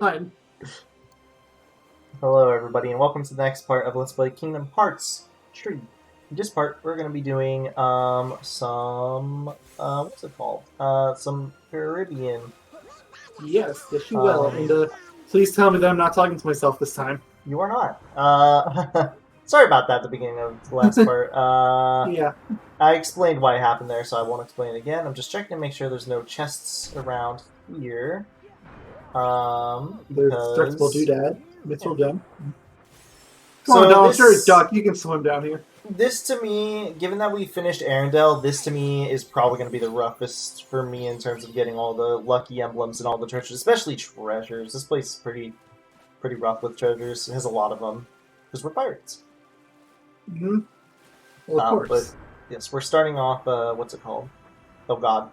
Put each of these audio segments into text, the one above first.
Fine. Hello everybody and welcome to the next part of Let's Play Kingdom Hearts Tree. In this part we're going to be doing some what's it called? Some Caribbean. Yes, you will. And please tell me that I'm not talking to myself this time. You are not. Sorry about that at the beginning of the last part. Yeah. I explained why it happened there, so I won't explain it again. I'm just checking to make sure there's no chests around here. There's destructible doodad. Mitchell Gem. Come on, Donald. Sure, Doc, you can swim down here. This to me, given that we finished Arendelle, this to me is probably going to be the roughest for me in terms of getting all the lucky emblems and all the treasures, especially treasures. This place is pretty rough with treasures. It has a lot of them because we're pirates. Mm-hmm. Well, of course. But yes, we're starting off. What's it called? Oh God.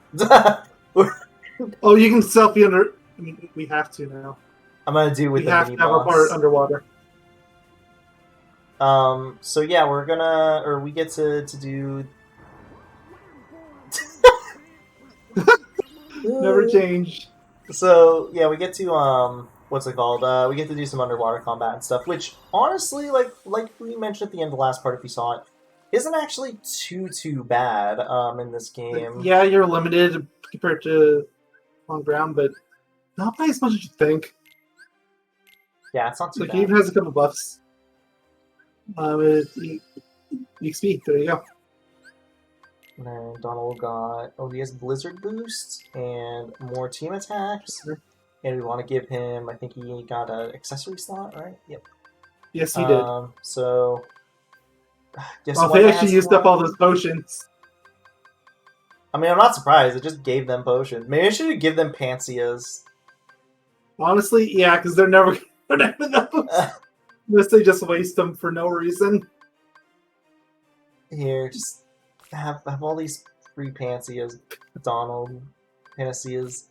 Oh, you can selfie under. I mean, we have to now. I'm gonna do with we the have mini to have boss. our part underwater. So yeah, we get to do. Never change. So yeah, we get to what's it called? We get to do some underwater combat and stuff, which honestly, like we mentioned at the end of the last part, if you saw it, isn't actually too bad in this game. Yeah, you're limited compared to on ground, but not by as much as you think. Yeah, it's not too So bad. he even has a couple buffs. XP, there you go. And then Donald got, he has Blizzard Boost and more team attacks. And we want to give him, I think he got an accessory slot, right? Yep. Yes, he did. So, guess well, they actually used up all those potions. I mean, I'm not surprised. It just gave them potions. Maybe I should give them Pansias. Honestly, yeah, because they're never going to have those. Unless they just waste them for no reason. Here, just have all these free Pansias, Donald, Pansias.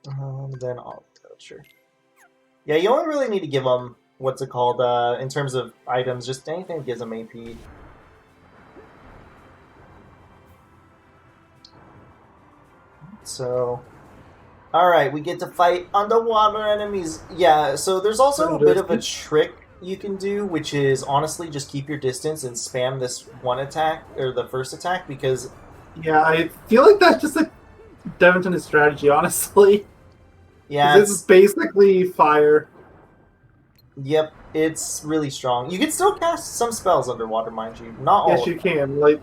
Then I'll sure. Yeah, you only really need to give them what's it called in terms of items. Just anything that gives them AP. So, all right, we get to fight underwater enemies. Yeah, so there's also a bit of a trick you can do, which is honestly just keep your distance and spam this one attack, or the first attack, because... Yeah, I feel like that's just like Devonton's strategy, honestly. Yeah, this is basically fire. Yep, it's really strong. You can still cast some spells underwater, mind you. Not all. Yes, you can. Like,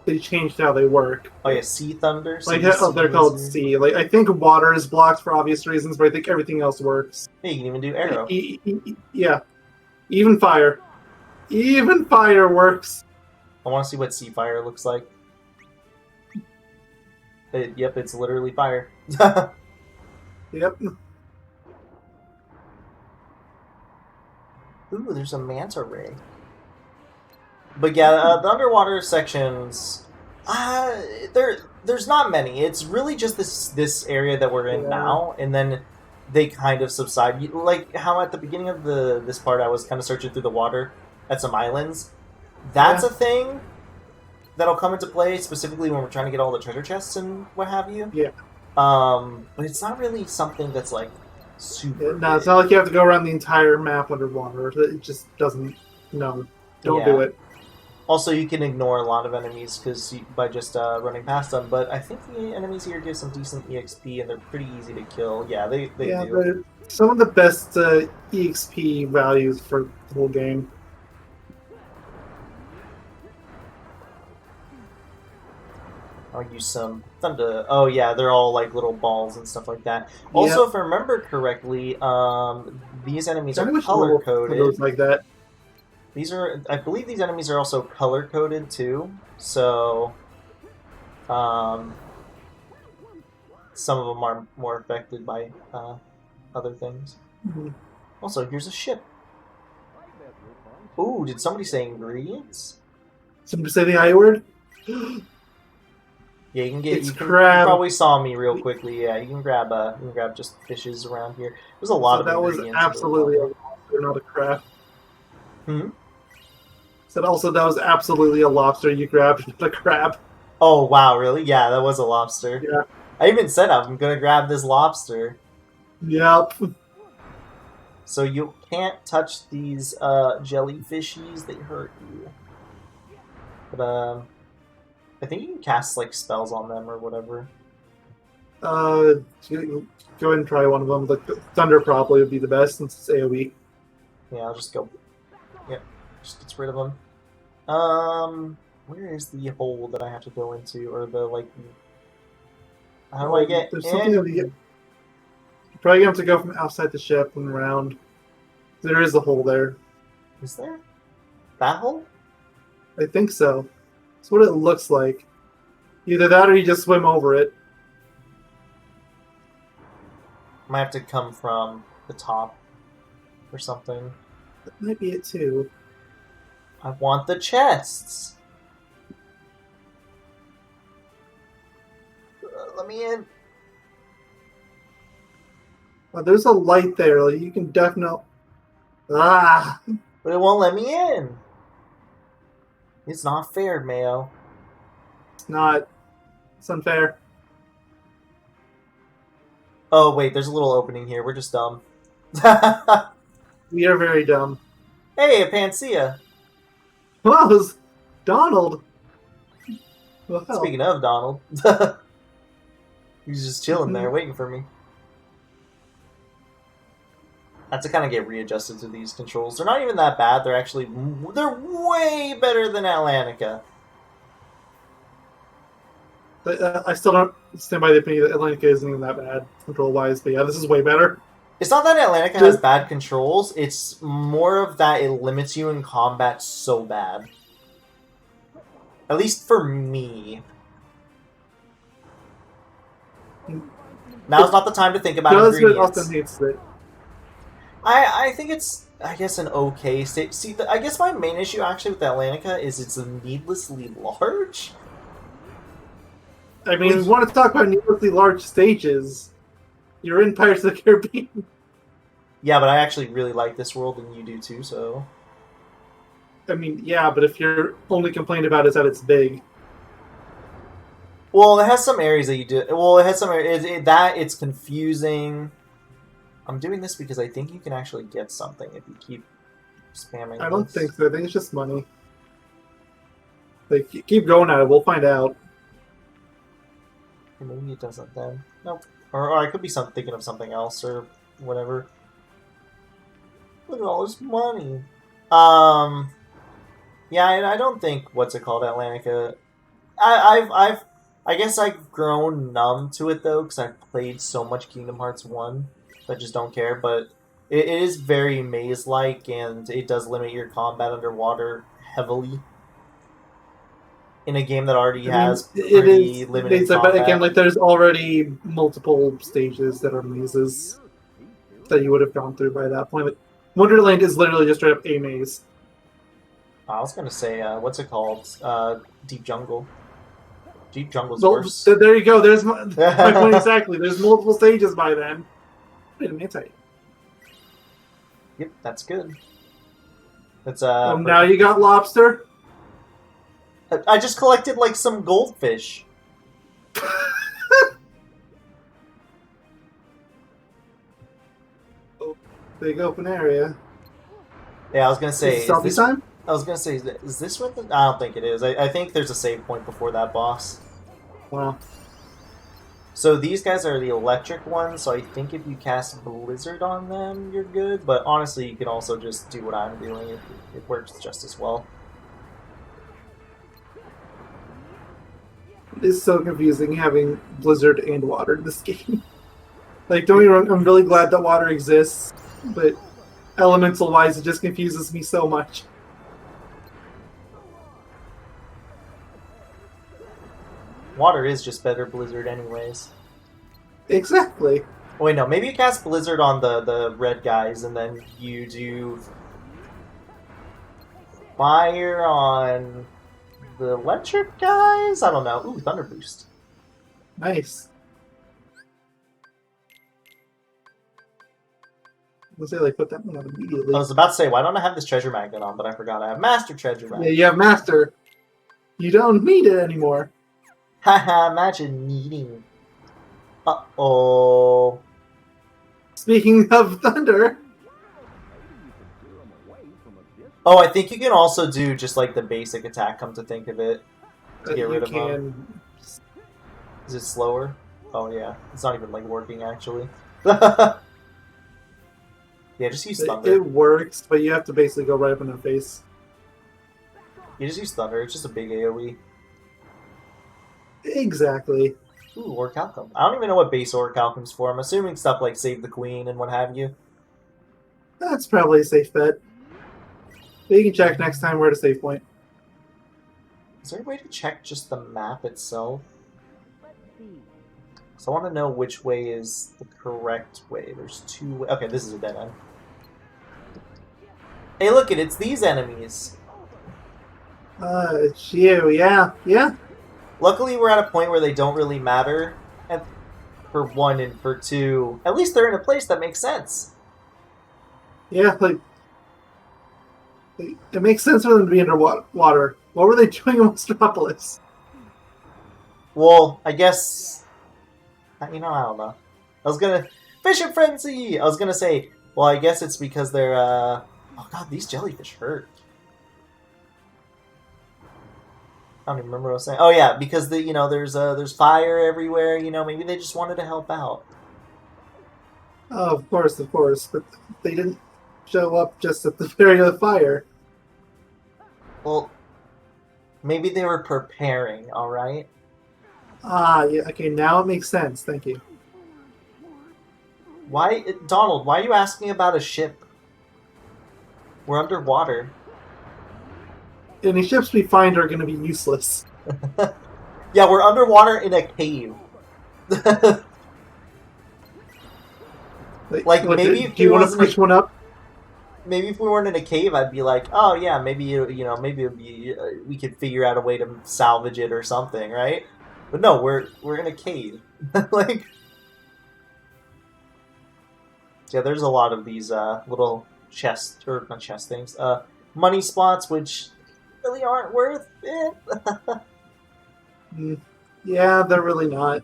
they changed how they work. Oh yeah, Sea Thunder? Like, they're called Sea. Like, I think water is blocked for obvious reasons, but I think everything else works. Yeah, you can even do Arrow. Yeah. Even fire. Even fire works. I want to see what Sea Fire looks like. Yep, it's literally fire. Yep. Ooh, there's a manta ray. But yeah, the underwater sections, there's not many. It's really just this area that we're in now, and then they kind of subside. Like how at the beginning of this part, I was kind of searching through the water at some islands. That's a thing that'll come into play specifically when we're trying to get all the treasure chests and what have you. Yeah. But it's not really something that's like super. No, it's not like you have to go around the entire map underwater. It just doesn't. No, don't do it. Also, you can ignore a lot of enemies by just running past them. But I think the enemies here give some decent EXP, and they're pretty easy to kill. Yeah, they do. Some of the best EXP values for the whole game. I'll use some thunder. Oh yeah, they're all like little balls and stuff like that. Also, if I remember correctly, these enemies are color coded. Like that. I believe these enemies are also color coded too. So, some of them are more affected by other things. Mm-hmm. Also, here's a ship. Ooh, did somebody say ingredients? Somebody say the I word? Yeah, you can get. You probably saw me real quickly. Yeah, you can grab just fishes around here. There's a lot of ingredients. That was absolutely a lobster, not a crab. Hmm. Said also that was absolutely a lobster you grabbed, not a crab. Oh wow, really? Yeah, that was a lobster. Yeah. I even said I'm gonna grab this lobster. Yep. So you can't touch these jellyfishies, they hurt you. But I think you can cast like spells on them or whatever. Go ahead and try one of them. Like thunder probably would be the best since it's AoE. Yeah, I'll just go. Yep, just gets rid of them. Where is the hole that I have to go into, or the like? How do I get There's in? something you're probably gonna have to go from outside the ship and around. There is a hole there. Is there that hole? I think so. That's what it looks like. Either that or you just swim over it. Might have to come from the top or something. That might be it too. I want the chests. Let me in. There's a light there. Like, you can definitely. Ah! But it won't let me in. It's not fair, Mayo. It's not. It's unfair. Oh, wait, there's a little opening here. We're just dumb. We are very dumb. Hey, a Panacea. Wow, it's Donald. Well, hell. Speaking of Donald. He's just chilling there, waiting for me. I have to kind of get readjusted to these controls. They're not even that bad. They're actually... They're way better than Atlantica. I still don't stand by the opinion that Atlantica isn't even that bad control-wise, but yeah, this is way better. It's not that Atlantica has bad controls. It's more of that it limits you in combat so bad. At least for me. Now's not the time to think about ingredients. Austin hates it. I think it's, I guess, an okay state. See, I guess my main issue actually with Atlantica is it's needlessly large. I mean, we want to talk about needlessly large stages. You're in Pirates of the Caribbean. Yeah, but I actually really like this world, and you do too, so... I mean, yeah, but if your only complaint about it is that it's big. Well, it has some areas that you do... Well, it has some areas... It's confusing. I'm doing this because I think you can actually get something if you keep spamming I don't think so. I think it's just money. Like, keep going at it. We'll find out. Maybe it doesn't then. Nope. Or I could be thinking of something else or whatever. Look at all this money. Yeah, I don't think what's it called, Atlantica. I guess I've grown numb to it though, because I've played so much Kingdom Hearts 1 that I just don't care. But it is very maze-like, and it does limit your combat underwater heavily. In a game that already has pretty limited combat. But again, like, there's already multiple stages that are mazes that you would have gone through by that point. Like, Wonderland is literally just straight up a maze. I was gonna say, what's it called? Deep Jungle. Deep Jungle's Well, worse. there you go. There's my point exactly. There's multiple stages by then. Wait a minute. Yep, that's good. That's now you got lobster. I just collected like some goldfish. Big open area. Yeah, I was gonna say. Is this time? I was gonna say, is this what the? I don't think it is. I think there's a save point before that boss. Wow. So these guys are the electric ones. So I think if you cast Blizzard on them, you're good. But honestly, you can also just do what I'm doing. It works just as well. It's so confusing having Blizzard and water in this game. Like, don't get me wrong, I'm really glad that water exists, but elemental-wise, it just confuses me so much. Water is just better Blizzard anyways. Exactly. Oh, wait, no. Maybe you cast Blizzard on the red guys, and then you do fire on the electric guys? I don't know. Ooh, Thunder Boost. Nice. Let's say, like, put that one on immediately. I was about to say, why don't I have this treasure magnet on? But I forgot I have Master Treasure Magnet. Yeah, you have Master. You don't need it anymore. Haha, imagine needing. Uh-oh. Speaking of thunder, Oh, I think you can also do just like the basic attack, come to think of it, to get you rid of them. can. Is it slower? Oh yeah, it's not even like working actually. Yeah, just use thunder. It works, but you have to basically go right up in their face. You just use thunder. It's just a big AoE. Exactly. Ooh, Orichalcum. I don't even know what base Orichalcum's for. I'm assuming stuff like Save the Queen and what have you. That's probably a safe bet. But you can check next time where to save point. Is there a way to check just the map itself? So I want to know which way is the correct way. There's two. Okay, this is a dead end. Hey, look it! It's these enemies. It's you. Yeah. Luckily, we're at a point where they don't really matter. And for one and for two, at least they're in a place that makes sense. Yeah, like it makes sense for them to be underwater. What were they doing in Metropolis? Well, I guess I don't know. I was gonna Fishing Frenzy. I was gonna say, well, I guess it's because they're. Oh god, these jellyfish hurt. I don't even remember what I was saying. Oh yeah, because there's fire everywhere. Maybe they just wanted to help out. Oh, of course, but they didn't show up just at the area of the fire. Well, maybe they were preparing. All right. Yeah. Okay, now it makes sense. Thank you. Why, Donald? Why are you asking about a ship? We're underwater. Any ships we find are going to be useless. Yeah, we're underwater in a cave. Like maybe if do you want to push one up? Maybe if we weren't in a cave, I'd be like, oh yeah, maybe maybe it'd be, we could figure out a way to salvage it or something, right? But no, we're in a cave. Like, yeah, there's a lot of these little not chest things, money spots, which really aren't worth it. Yeah, they're really not.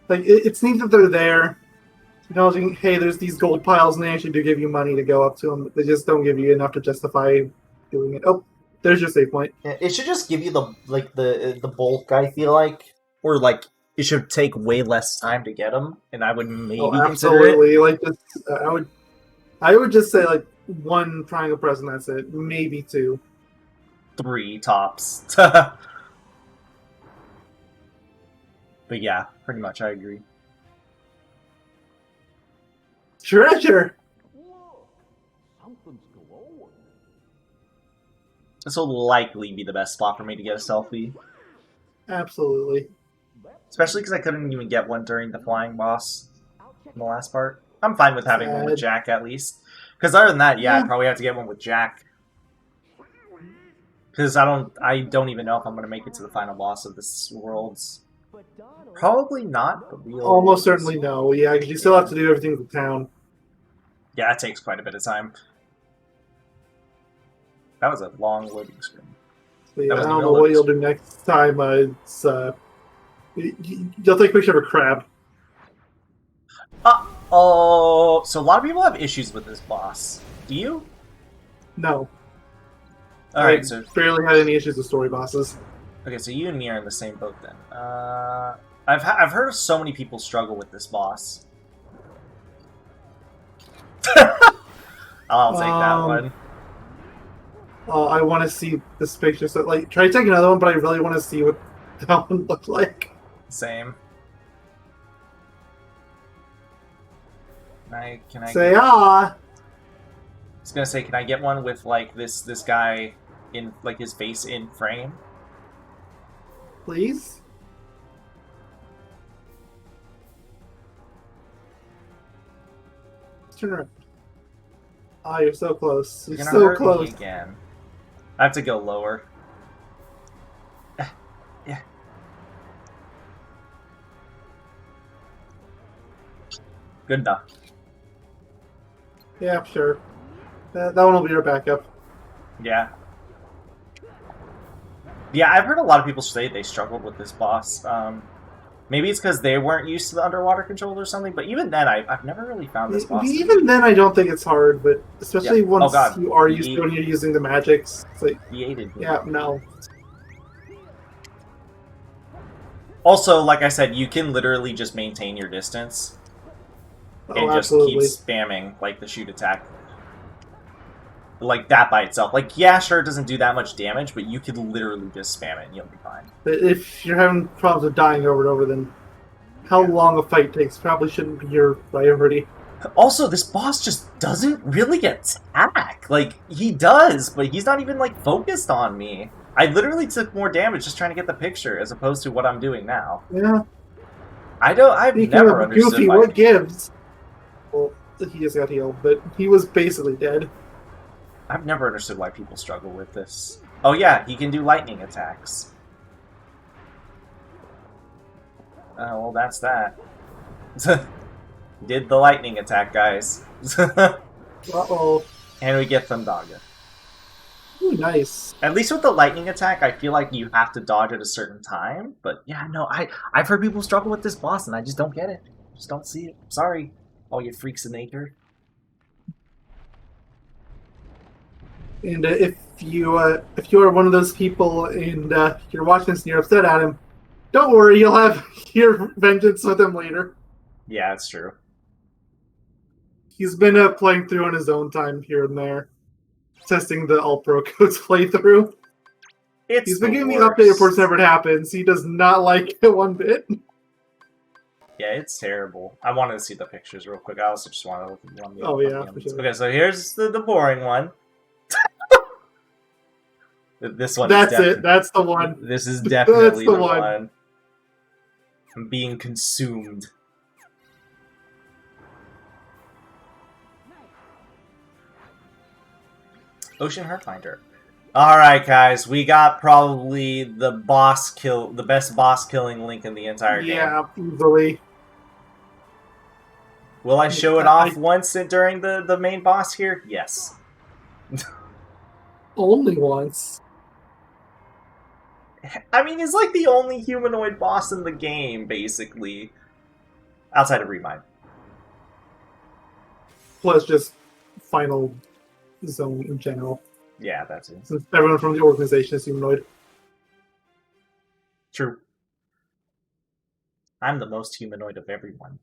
Like it's neat that they're there. Acknowledging, hey, there's these gold piles, and they actually do give you money to go up to them. They just don't give you enough to justify doing it. Oh, there's your save point. Yeah, it should just give you the bulk. I feel like, or like it should take way less time to get them, and I would maybe consider it. Absolutely. Like just, I would just say like one triangle press and that's it. Maybe two. 3 tops. But yeah, pretty much I agree. Treasure! This will likely be the best spot for me to get a selfie. Absolutely. Especially because I couldn't even get one during the flying boss in the last part. I'm fine with having one with Jack at least. Because other than that, yeah, I'd probably have to get one with Jack. Because I don't even know if I'm going to make it to the final boss of this world's. Probably not, but we'll... Almost certainly no. Yeah, because you still have to do everything with the town. Yeah, it takes quite a bit of time. That was a long loading screen. So, yeah, I don't know what you'll do next time. You'll take a picture of a crab. Oh, so a lot of people have issues with this boss. Do you? No. Alright, so... barely had any issues with story bosses. Okay, so you and me are in the same boat then. I've heard of so many people struggle with this boss. I'll take that one. I want to see this picture. So, like, try to take another one, but I really want to see what that one looked like. Same. Can I say ah? I was gonna say, can I get one with like this guy in like his face in frame? Please. Turn around. Ah, you're so close. You're so close. Me again. I have to go lower. Yeah. Good enough. Yeah, sure. That one will be our backup. Yeah. Yeah, I've heard a lot of people say they struggled with this boss. Maybe it's because they weren't used to the underwater controls or something, but even then, I've never really found this boss. Even then, I don't think it's hard, but especially Yeah. once God. you are used to when you're using the magics. It's like, He aided me. yeah, no. Also, like I said, you can literally just maintain your distance and just keep spamming like the shoot attack. Like that by itself. Like, yeah, sure, it doesn't do that much damage, but you could literally just spam it and you'll be fine. But if you're having problems with dying over and over, then how long a fight takes probably shouldn't be your priority. Also, this boss just doesn't really attack. Like, he does, but he's not even, like, focused on me. I literally took more damage just trying to get the picture as opposed to what I'm doing now. Yeah. I've never understood Goofy, what gives? Well, he just got healed, but he was basically dead. I've never understood why people struggle with this. Oh yeah, he can do lightning attacks. Oh, well, that's that. Did the lightning attack, guys. Uh-oh. And we get Thundaga. Ooh, nice. At least with the lightning attack, I feel like you have to dodge at a certain time. But yeah, no, I've heard people struggle with this boss, and I just don't get it. Just don't see it. Sorry, all you freaks of nature. And if you are one of those people and you're watching this and you're upset at him, don't worry, you'll have your vengeance with him later. Yeah, that's true. He's been playing through on his own time here and there, testing the All Pro Codes playthrough. He's been giving me update reports whenever it happens. He does not like it one bit. Yeah, it's terrible. I wanted to see the pictures real quick. I also just wanted to look at one. Oh yeah, for sure. Okay, so here's the boring one. This one. That's it. That's the one. This is definitely the one. I'm being consumed. Ocean Heartfinder. Alright, guys, we got probably the best boss killing link in the entire game. Yeah, easily. Will I show it off once during the main boss here? Yes. Only once. I mean, he's like the only humanoid boss in the game, basically. Outside of Remind. Plus just final zone in general. Yeah, that's it. Since everyone from the organization is humanoid. True. I'm the most humanoid of everyone.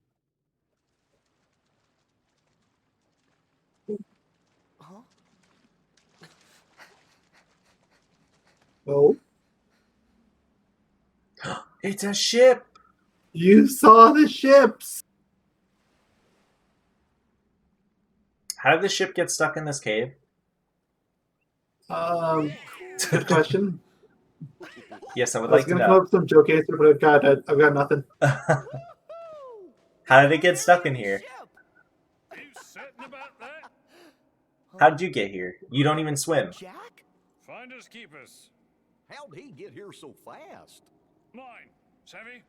Huh? Oh? It's a ship! You saw the ships! How did the ship get stuck in this cave? Good question. Yes, I would like to know. I was going to come up with some joke answer, but I've got nothing. How did it get stuck in here? Are you certain about that? How did you get here? You don't even swim. Jack? Finders keepers. How'd he get here so fast? Mine. Savvy?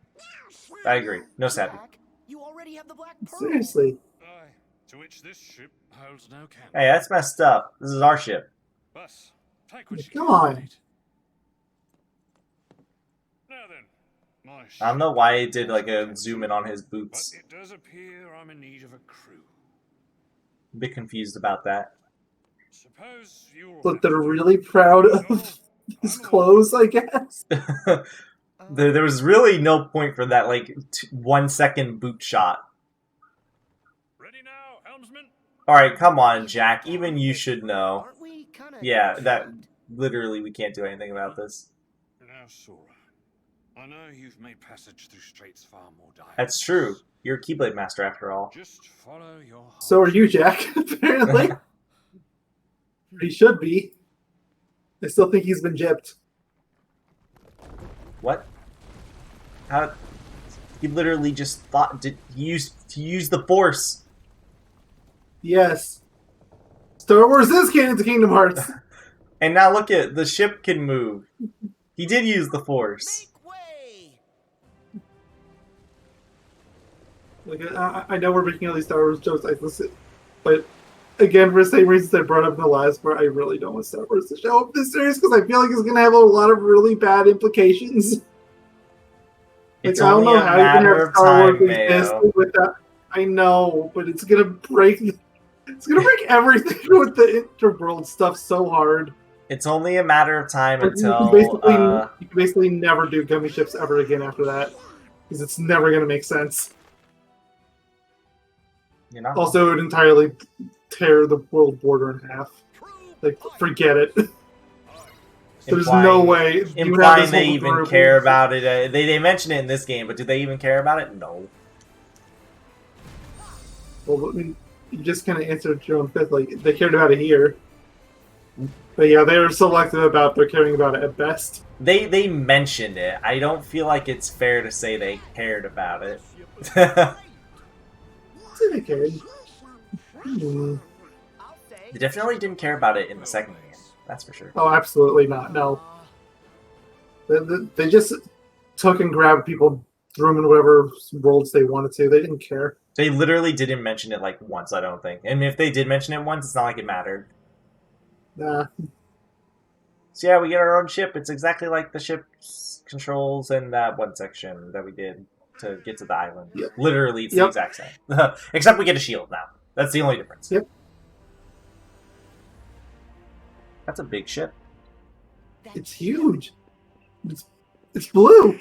I agree. No savvy. Jack, you already have the black pearl. Seriously. Aye. To which this ship holds no candle. Hey, that's messed up. This is our ship. Bus, take what you Come can. on. Now then, my ship. I don't know why it did like a zoom in on his boots. But it does appear I'm in need of a crew. A bit confused about that. Suppose you're. But they're really proud of his clothes, I guess. There was really no point for that, like, 1 second boot shot. Ready now, helmsman? Alright, come on, Jack. Even you should know. Aren't we kinda Yeah, that... trapped? Literally, we can't do anything about this. Now, Sora. I know you've made passage through straits far more dire. That's true. You're a Keyblade Master, after all. Just follow your heart. So are you, Jack, apparently. He should be. I still think he's been gypped. What? How... He literally just thought... He used the Force. Yes. Star Wars is canon to Kingdom Hearts. And now look at... The ship can move. He did use the Force. Make way! Like, I know we're making all these Star Wars jokes, but again, for the same reasons I brought up in the last part, I really don't want Star Wars to show up in this series because I feel like it's going to have a lot of really bad implications. It's I don't only know a how you can matter have of Star time, Wars exist Mayo. with that. I know, but it's gonna break. It's gonna break everything with the interworld stuff so hard. It's only a matter of time Like, until you can basically never do gummy ships ever again after that, because it's never gonna make sense. you know. Also, it would entirely tear the world border in half. Like, forget it. There's no way. You have Implying this they whole even group. care about it. They mention it in this game, but do they even care about it? No. Well, I mean, you just kind of answered your own fifth. Like, they cared about it here. But yeah, they were selective about their caring about it at best. They mentioned it. I don't feel like it's fair to say they cared about it. I'd say they cared. They definitely didn't care about it in the second game. That's for sure. Oh, absolutely not. No. They just took and grabbed people, threw them in whatever worlds they wanted to. They didn't care. They literally didn't mention it like once, I don't think. And if they did mention it once, it's not like it mattered. Nah. So yeah, we get our own ship. It's exactly like the ship's controls in that one section that we did to get to the island. Yep. Literally, it's the exact same. Except we get a shield now. That's the only difference. Yep. That's a big ship. It's huge. It's blue.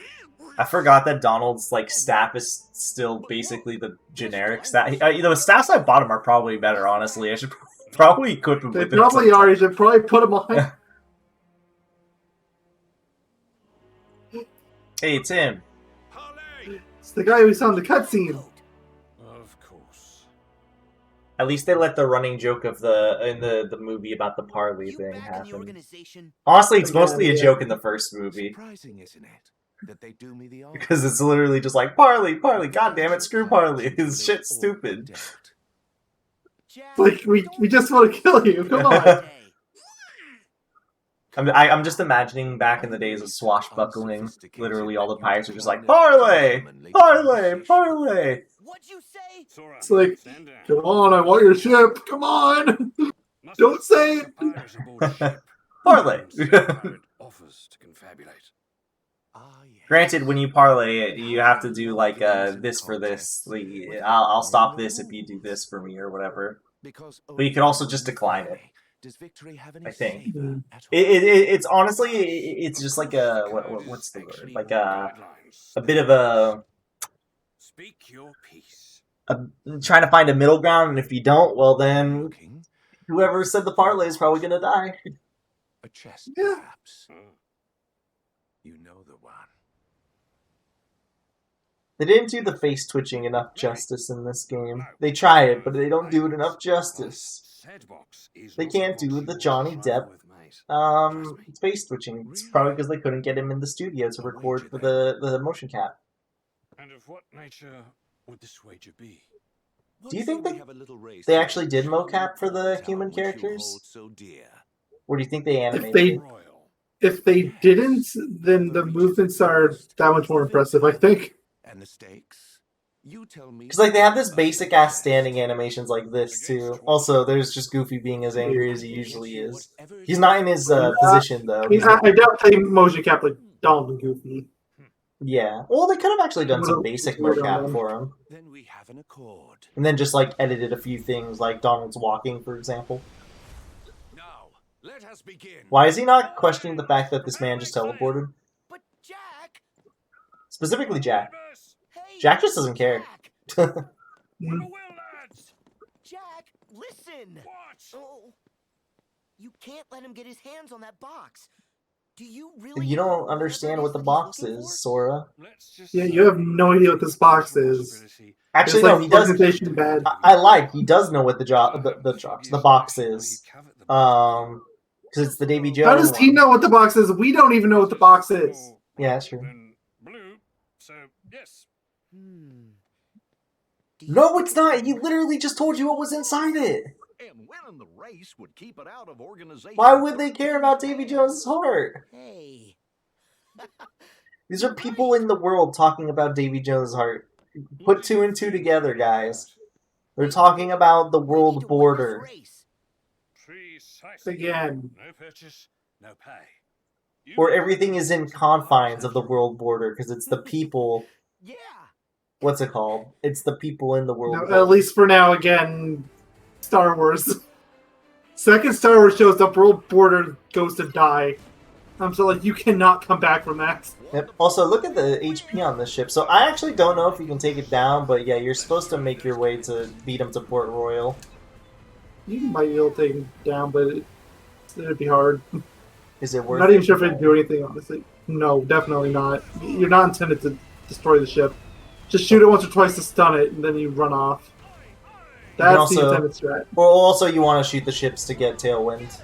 I forgot that Donald's like staff is still basically the generic staff. The staffs I bought him are probably better, honestly. I should probably equip him They with probably are. You should probably put them on. Hey, it's him. It's the guy we saw in the cutscene. Of course. At least they let the running joke of the movie about the Parley thing happen. Honestly, it's mostly a joke in the first movie. Surprising, isn't it? That they do me the honor. Because it's literally just like, Parley, god damn it, screw Parley. His shit's stupid. Like, we just want to kill you. Come on. I'm just imagining back in the days of swashbuckling, literally all the pirates are just like, Parley! Parley! Parley! What'd you say? Sora, It's like, stand down. come on, I want your ship. Come on. Must Don't say it. the pirates aboard ship. Parley! Pirate offers to confabulate. Granted, when you parlay it, you have to do like this for this. Like, I'll stop this if you do this for me or whatever. But you can also just decline it. I think it's honestly it's just like a what's the word, like a bit of a Speak your piece. trying to find a middle ground, and if you don't, well then whoever said the parlay is probably gonna die. A chest, Yeah. perhaps. You know the one. They didn't do the face twitching enough justice in this game. They try it, but they don't do it enough justice. They can't do the Johnny Depp face twitching. It's probably because they couldn't get him in the studio to record for the motion cap. And of what nature would this wager be? Do you think they actually did mocap for the human characters? Or do you think they animated it? If they didn't, then the movements are that much more impressive, I think. And the stakes? You tell me. Because like they have this basic ass standing animations like this too. Also, there's just Goofy being as angry as he usually is. He's not in his position though. I mean, I doubt they motion cap like Donald and Goofy. Yeah. Well, they could have actually done some basic mocap for him. Then we have an accord. And then just like edited a few things like Donald's walking, for example. Now, let us begin. Why is he not questioning the fact that this man just teleported? But Jack. Specifically Jack. Hey, Jack just doesn't care. Jack. Will, lads! Jack, listen. What? Oh, you can't let him get his hands on that box. Do you really? You don't understand what the box is, Sora. Let's just Yeah, you have no idea what this box is. Actually, It's no, like he does. presentation bad. I lied. He does know what the box is. Because it's the Davy Jones. How does he know what the box is? We don't even know what the box is. Yeah, that's true. Then blue. So yes. No, it's not. He literally just told you what was inside it. And winning the race would keep it out of organization. Why would they care about Davy Jones' heart? Hey. These are people in the world talking about Davy Jones' heart. Put two and two together, guys. They're talking about the world border. Precisely. Again. No purchase, no pay. Or everything is in confines of the world border because it's the people. Yeah. What's it called? It's the people in the world. No, border. at least for now, again, Star Wars. Second Star Wars shows up, world border goes to die. I'm so like, you cannot come back from that. Yep. Also, look at the HP on this ship. So I actually don't know if you can take it down, but yeah, you're supposed to make your way to beat him to Port Royal. You might be able to take him down, but it'd be hard. Is it I'm worth not it? even sure if it'd do anything, honestly. No, definitely not. You're not intended to destroy the ship. Just shoot it once or twice to stun it, and then you run off. That's also- the intended strat. Or also, you want to shoot the ships to get tailwind.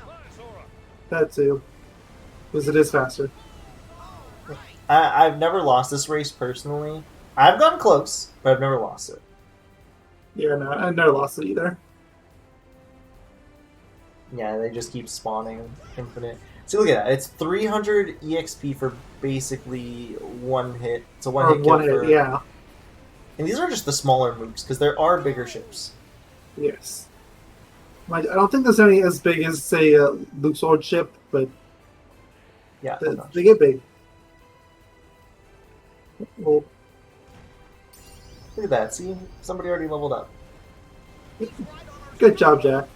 That too. Because it is faster. I've never lost this race personally. I've gotten close, but I've never lost it. Yeah, no, I never lost it either. Yeah, they just keep spawning infinite. See, look at that. It's 300 EXP for basically one hit. It's a Or one-hit kill one for... hit, yeah. And these are just the smaller mooks, because there are bigger ships. Yes. I don't think there's any as big as, say, Luke's Sword ship, but Yeah. they get big. Well, Look at that. See? Somebody already leveled up. good job, Jack.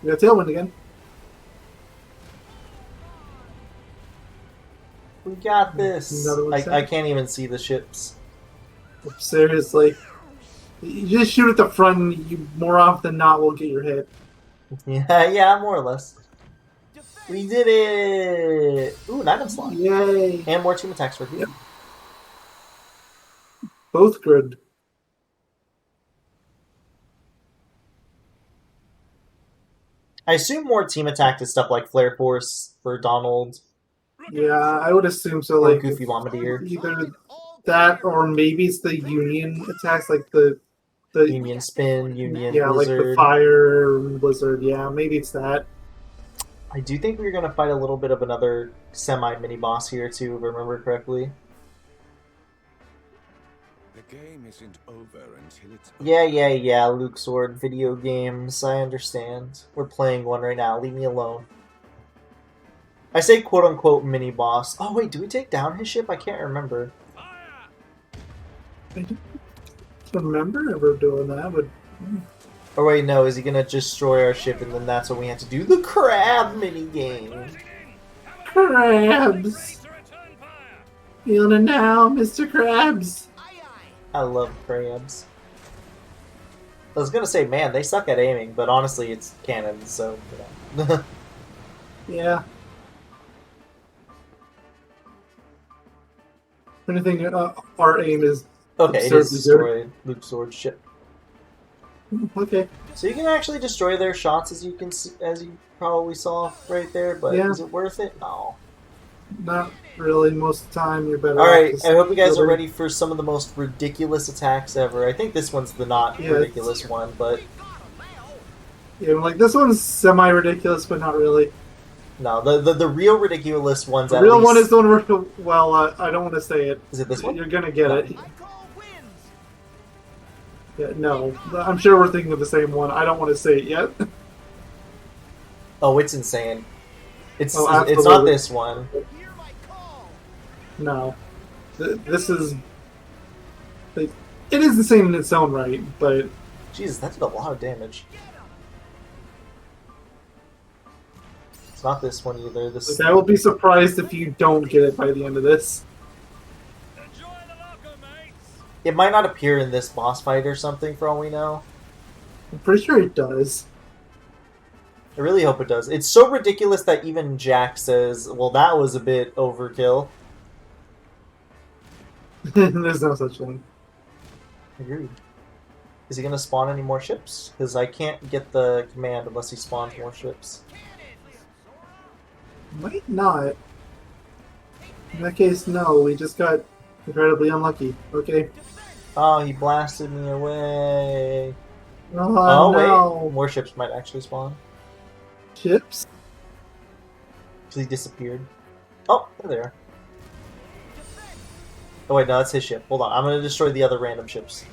You got Tailwind again. We got this. Another one I set. can't even see the ships. Seriously. You just shoot at the front, and you more often than not will get your hit. Yeah, more or less. We did it! Ooh, an item slot. Yay! And more team attacks for you. Yep. Both good. I assume more team attack is stuff like Flare Force for Donald Yeah, I would assume so. or Like Goofy Bombardier. either that or maybe it's the Union attacks, like the Union Spin, Union yeah, Blizzard. like the Fire Blizzard. Yeah, maybe it's that. I do think we're going to fight a little bit of another semi-mini boss here too, if I remember correctly. The game isn't over until it's Yeah, Luke Sword video games, I understand. We're playing one right now, leave me alone. I say quote-unquote mini-boss. Oh wait, do we take down his ship? I can't remember. I don't remember ever doing that, but Or wait, no, is he going to destroy our ship and then that's when we have to do the crab mini-game? Crabs. Feeling it now, Mr. Krabs. I love crabs. I was gonna say, man, they suck at aiming, but honestly, it's canon, so you know. Yeah. Anything, our aim is Okay, it is absurdly good. destroy Luke's sword ship. Okay. So you can actually destroy their shots, as you can see, as you probably saw right there. But Yeah. is it worth it? No. Not really. Most of the time, you're better. All right, off I hope you guys are building- ready for some of the most ridiculous attacks ever. I think this one's the not Yeah, ridiculous one, but Yeah, like this one's semi ridiculous, but not really. no, the real ridiculous ones. The at real least, one is the one where, well, I don't want to say it. Is it this one? You're gonna get No. it. Yeah, no, I'm sure we're thinking of the same one. I don't want to say it yet. Oh, it's insane. It's Oh, not absolutely. this one. No, this is. Like, it is insane in its own right, but Jesus, that did a lot of damage. It's not this one either. This like, I will be surprised if you don't get it by the end of this. it might not appear in this boss fight or something for all we know. I'm pretty sure it does. I really hope it does. It's so ridiculous that even Jack says, well, that was a bit overkill. There's no such thing. Agreed. Is he going to spawn any more ships? Because I can't get the command unless he spawns more ships. Might not. In that case, no. We just got incredibly unlucky. Okay. Oh, he blasted me away. Oh, Wait. no. More ships might actually spawn. Chips? Because he disappeared. Oh, there they are. Oh wait, no, that's his ship. Hold on, I'm gonna destroy the other random ships.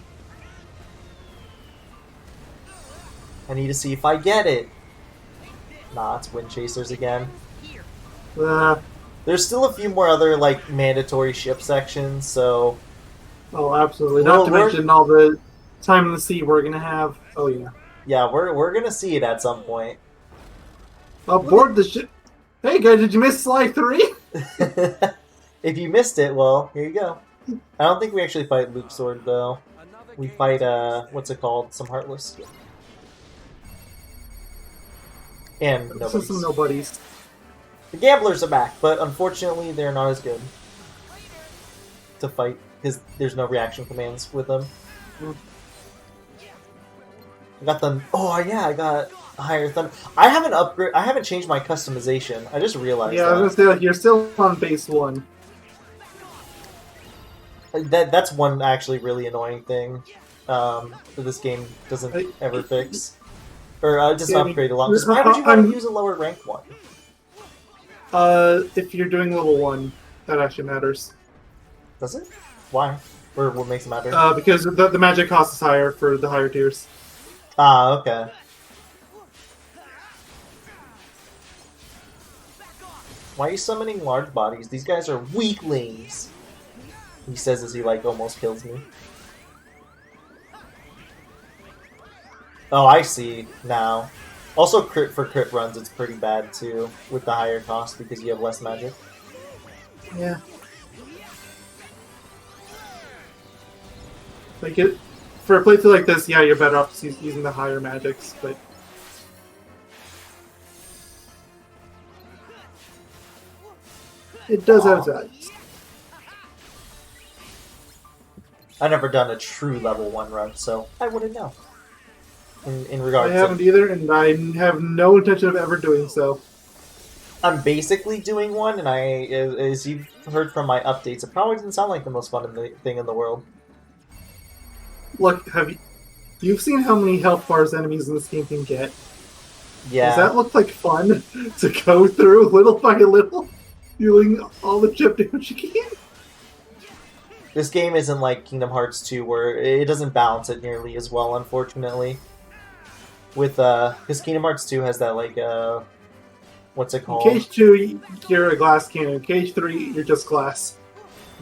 I need to see if I get it. Nah, it's Wind Chasers again. Uh, There's still a few more other like mandatory ship sections, so oh, absolutely. Well, Not to mention all the time in the sea we're gonna have. Oh yeah. yeah, we're gonna see it at some point. Aboard the ship. Hey guys, did you miss slide 3? If you missed it, well, here you go. I don't think we actually fight Luke Sword though. We fight what's it called? Some Heartless. And This is some nobodies. nobodies. The Gamblers are back, but unfortunately they're not as good to fight because there's no reaction commands with them. I got them. Oh yeah, I got higher thunder. I haven't upgrade. I haven't changed my customization. I just realized. Yeah, I was gonna say you're still on base 1. That's one actually really annoying thing that this game doesn't ever fix. Or just upgrade a lot. Just why would you want to use a lower rank one? If you're doing level 1, that actually matters. Does it? Why? Or what makes it matter? Because the magic cost is higher for the higher tiers. Ah, okay. Why are you summoning large bodies? These guys are weaklings. He says as he like almost kills me. Oh, I see now. Also, crit for crit runs, it's pretty bad too with the higher cost because you have less magic. Yeah. Like it for a playthrough like this, yeah, you're better off using the higher magics, but it does have its values. I've never done a true level 1 run, so I wouldn't know. In regards I haven't either, and I have no intention of ever doing so. I'm basically doing one, and as you've heard from my updates, it probably doesn't sound like the most fun thing in the world. Look, you've seen how many health bars enemies in this game can get? Yeah. Does that look like fun to go through little by little, dealing all the chip damage you can? This game isn't like Kingdom Hearts 2, where it doesn't balance it nearly as well, unfortunately. With because Kingdom Hearts 2 has that like what's it called? In Cage 2, you're a glass cannon. Cage 3, you're just glass.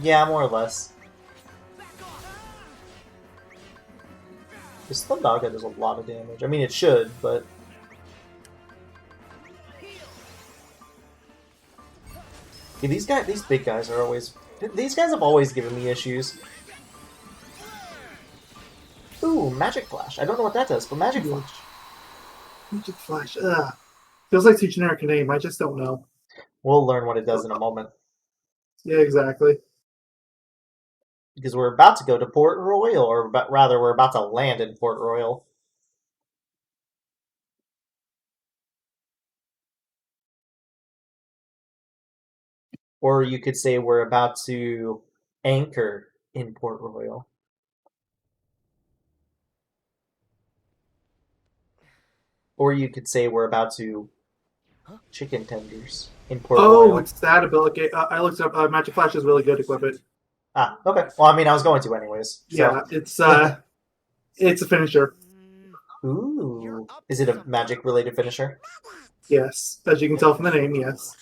Yeah, more or less. This Thundaga does a lot of damage. I mean, it should, but yeah, these big guys are always. These guys have always given me issues. Ooh, Magic Flash. I don't know what that does, but Magic Flash. Magic Flash. Ugh. Feels like too generic a name. I just don't know. We'll learn what it does in a moment. Yeah, exactly. Because we're about to go to Port Royal, or rather, we're about to land in Port Royal. Or you could say we're about to anchor in Port Royal. Or you could say we're about to chicken tenders in Port Royal. Oh, it's that ability. I looked up. Magic Flash is really good to equip it. Ah, okay. Well, I mean, I was going to anyways. So. Yeah, it's a finisher. Ooh. Is it a magic-related finisher? Yes, as you can tell from the name, yes.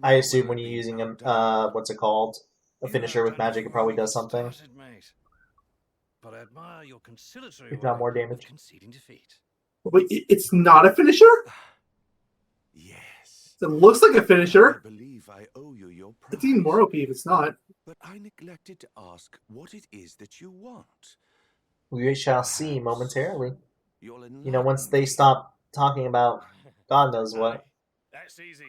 I assume when you're using a, what's it called? A finisher with magic, it probably does something. But I admire your conciliatory If not more damage. conceding defeat. Wait, it's not a finisher? Yes. It looks like a I finisher. believe I owe you your prize. It's even more OP if it's not. But I neglected to ask what it is that you want. We shall see momentarily. You'll You know, once they stop talking about God knows what. That's easy.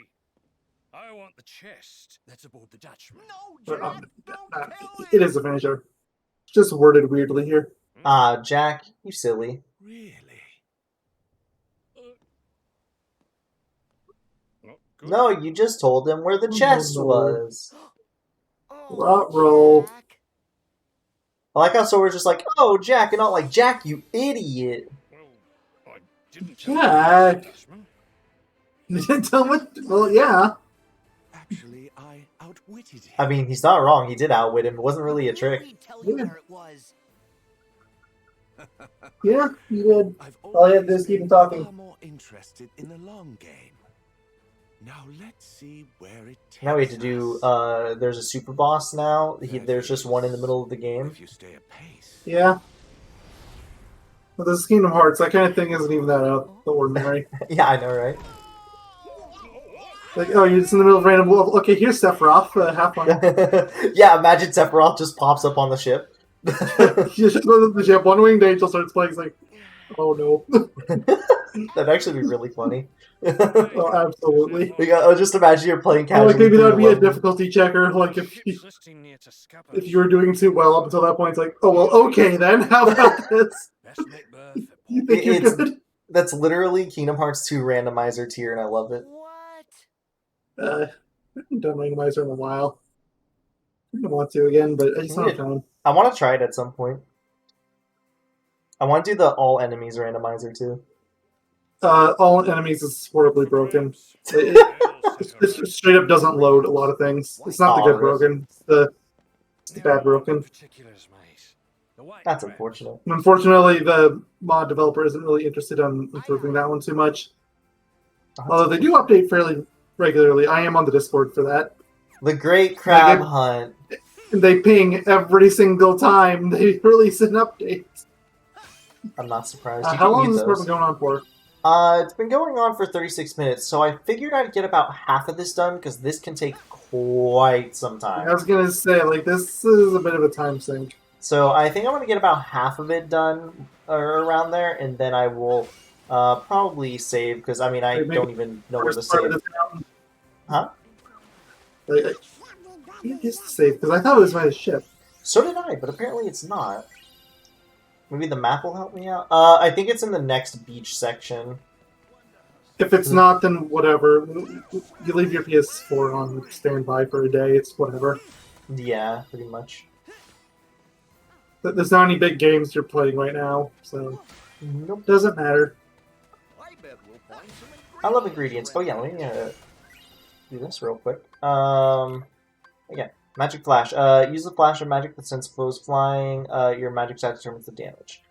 I want the chest that's aboard the Dutchman. No, Jack, don't kill It is a finisher. It's just worded weirdly here. Ah, Jack, you silly. Really? Not good. No, you just told him where the chest no. was. Oh, Ruh-roh. Jack. I like how Sora's just like, oh, Jack, and not like, Jack, you idiot. Well, I didn't tell Jack. you, Dutchman. You didn't tell me. Well, yeah. Actually, I outwitted him. I mean, he's not wrong. He did outwit him. It wasn't really a trick. We'd tell you Yeah. where it was. Yeah, you did. I've All I had to do always is keep been talking. far more interested in the long game. Now let's see where it takes Now we have to do. us. There's a super boss now. That There's just one in the is, middle of the game. if you stay apace. Yeah. But this is Kingdom Hearts. That kind of thing isn't even that out of the ordinary. Yeah, I know, right? Like, oh, you're just in the middle of random level. Okay, here's Sephiroth. Have fun. Yeah, imagine Sephiroth just pops up on the ship. You just go to the ship. One Winged Angel starts playing. It's like, oh no. That'd actually be really funny. Oh, absolutely. I'll just imagine you're playing Or casually. like maybe through that would the be a level. difficulty checker. Like if Existing near to Scapa. you were doing too well up until that point, it's like, oh well, okay then. How about this? Let's make birth at You Port. think you're It's- good? That's literally Kingdom Hearts 2 randomizer tier, and I love it. What? I haven't done randomizer in a while. I want to again, but I just don't have time. I want to try it at some point. I want to do the all enemies randomizer too. All enemies is horribly broken. It just straight up doesn't load a lot of things. It's not the Oh, good really? broken. It's the bad broken. Particulars, mate. The white That's crabs. unfortunate. Unfortunately, the mod developer isn't really interested in improving that one too much. Although they do update fairly regularly. I am on the Discord for that. The Great Crab Like, Hunt. And they ping every single time they release an update. I'm not surprised. You How can long mute has this part those. been going on for? It's been going on for 36 minutes, so I figured I'd get about half of this done, because this can take quite some time. I was gonna say, like, this is a bit of a time sink. So I think I'm going to get about half of it done, or around there, and then I will probably save, because, I mean, I Maybe don't even know where to First part of save. this mountain. Huh? Like, it is to save, because I thought it was my ship. So did I, but apparently it's not. Maybe the map will help me out? I think it's in the next beach section. If it's not, then whatever. You leave your PS4 on standby for a day, it's whatever. Yeah, pretty much. There's not any big games you're playing right now, so Nope. doesn't matter. I love ingredients. Oh yeah, let me do this real quick. Again, magic flash. Use the flash of magic that sends foes flying. Your magic stat determines the damage.